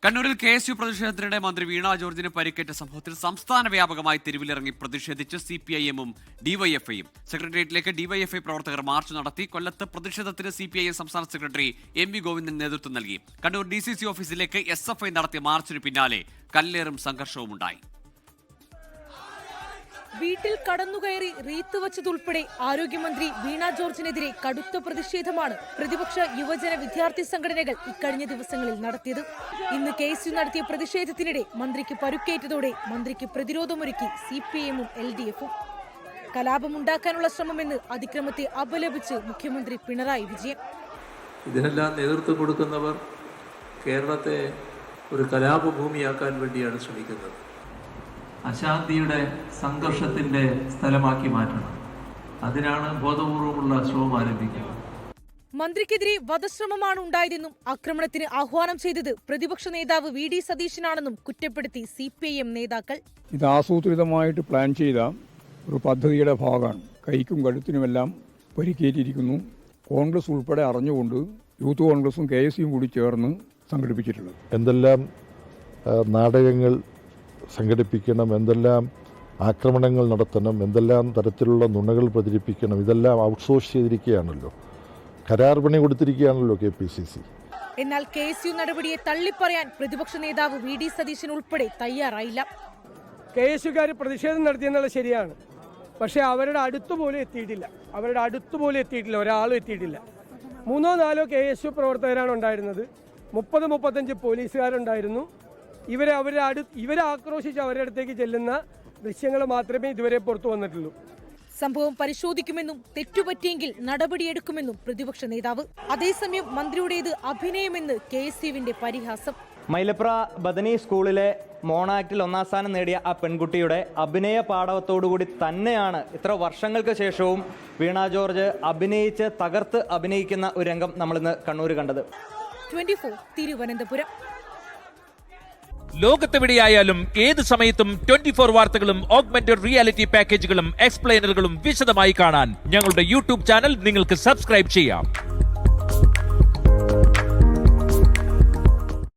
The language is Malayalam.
കണ്ണൂരിൽ KSU പ്രതിഷേധത്തിനിടെ മന്ത്രി വീണ ജോർജിന് പരിക്കേറ്റ സംഭവത്തിൽ സംസ്ഥാന വ്യാപകമായി തെരുവിലിറങ്ങി പ്രതിഷേധിച്ച് CPIM-ഉം DYFI-യും സെക്രട്ടേറിയറ്റിലേക്ക് DYFI പ്രവർത്തകർ മാർച്ച് നടത്തി. കൊല്ലത്ത് പ്രതിഷേധത്തിന് CPIM സംസ്ഥാന സെക്രട്ടറി MV ഗോവിന്ദൻ നേതൃത്വം നൽകി. കണ്ണൂർ DCC ഓഫീസിലേക്ക് SFI നടത്തിയ മാർച്ചിന് പിന്നാലെ കല്ലേറും സംഘർഷവും ഉണ്ടായി. വീട്ടിൽ കടന്നുകയറി റീത്ത് വച്ചതുൾപ്പെടെ ആരോഗ്യമന്ത്രി വീണ ജോർജിനെതിരെ കടുത്ത പ്രതിഷേധമാണ് പ്രതിപക്ഷ യുവജന വിദ്യാർത്ഥി സംഘടനകൾ ഇക്കഴിഞ്ഞ ദിവസങ്ങളിൽ നടത്തിയത്. ഇന്ന് KSU നടത്തിയ പ്രതിഷേധത്തിനിടെ മന്ത്രിക്ക് പരുക്കേറ്റതോടെ മന്ത്രിക്ക് പ്രതിരോധമൊരുക്കി CPIM-ഉം LDF-ഉം. കലാപമുണ്ടാക്കാനുള്ള ശ്രമമെന്ന് അതിക്രമത്തെ അപലപിച്ച് മുഖ്യമന്ത്രി പിണറായി വിജയൻ. ഇതിനെല്ലാം നേതൃത്വം കൊടുക്കുന്നവർ കേരളത്തെ ഒരു കലാപഭൂമിയാക്കാൻ വേണ്ടിയാണ് ശ്രമിക്കുന്നത്. അശാന്തിയുടെ സംഘർഷത്തിന്റെ സ്ഥലമാക്കി മാറ്റണം. അതിനാണ് ബോധപൂർവമുള്ള ശ്രമം ആരംഭിക്കുന്നത്. മന്ത്രിക്കെതിരെ വധശ്രമമാണ് ഉണ്ടായതെന്നും ആക്രമണത്തിന് ആഹ്വാനം ചെയ്തത് പ്രതിപക്ഷ നേതാവ് VD സതീശനാണെന്നും കുറ്റപ്പെടുത്തി CPIM നേതാക്കൾ. ഇത് ആസൂത്രിതമായിട്ട് പ്ലാൻ ചെയ്ത ഒരു പദ്ധതിയുടെ ഭാഗമാണ്. കൈക്കും കഴുത്തിനുമെല്ലാം പരിക്കേറ്റിരിക്കുന്നു. കോൺഗ്രസ് ഉൾപ്പെടെ അറിഞ്ഞുകൊണ്ട് യൂത്ത് കോൺഗ്രസും KSU-യും കൂടി ചേർന്ന് സംഘടിപ്പിച്ചിട്ടുള്ളത്. എന്തെല്ലാം നാടകങ്ങൾ സംഘടിപ്പിക്കണം, എന്തെല്ലാം ആക്രമണങ്ങൾ നടത്തണം, എന്തെല്ലാം തരത്തിലുള്ള നുണകൾ പ്രചരിപ്പിക്കണം, ഇതെല്ലാം ഔട്ട്സോഴ്സ് ചെയ്തിരിക്കുകയാണല്ലോ. കരാർ പണി കൊടുത്തിരിക്കുകയാണല്ലോ KPCC. എന്നാൽ KSU നടപടിയെ തള്ളിപ്പറയാൻ പ്രതിപക്ഷ നേതാവ് VD സതീശൻ ഉൾപ്പെടെ തയ്യാറായില്ല. KSU-കാർ പ്രതിഷേധം നടത്തിയെന്നുള്ളത് ശരിയാണ്, പക്ഷേ അവരുടെ അടുത്തുപോലും എത്തിയിട്ടില്ല. ഒരാളും എത്തിയിട്ടില്ല. 3-4 KSU പ്രവർത്തകരാണ് ഉണ്ടായിരുന്നത്. 30-35 പോലീസുകാരുണ്ടായിരുന്നു. ഇവരെ ആക്രോശിച്ച് അവരുടെ അടുത്തേക്ക് ചെല്ലുന്ന ദൃശ്യങ്ങൾ മാത്രമേ ഇതുവരെ പുറത്തു വന്നിട്ടുള്ളൂ. സംഭവം പരിശോധിക്കുമെന്നും തെറ്റുപറ്റിയെങ്കിൽ നടപടിയെടുക്കുമെന്നും പ്രതിപക്ഷ നേതാവ്. അതേസമയം മന്ത്രിയുടേത് അഭിനയമെന്ന് KSU-വിന്റെ പരിഹാസം. മൈലപ്ര ബദനി സ്കൂളിലെ മോണാക്ടിൽ 1ാം സ്ഥാനം നേടിയ ആ പെൺകുട്ടിയുടെ അഭിനയ പാടവത്തോടുകൂടി തന്നെയാണ് ഇത്ര വർഷങ്ങൾക്ക് ശേഷവും വീണ ജോർജ് അഭിനയിച്ച് തകർത്ത് അഭിനയിക്കുന്ന ഒരു രംഗം നമ്മളിന്ന് കണ്ണൂർ കണ്ടത്. 24 തിരുവനന്തപുരം. ലോകത്തെവിടെയായാലും ഏത് സമയത്തും 24 വാർത്തകളും ഓഗ്മെന്റഡ് റിയാലിറ്റി പാക്കേജുകളും എക്സ്പ്ലെയിനറുകളും വിശദമായി കാണാൻ ഞങ്ങളുടെ YouTube ചാനൽ നിങ്ങൾക്ക് സബ്സ്ക്രൈബ് ചെയ്യാം.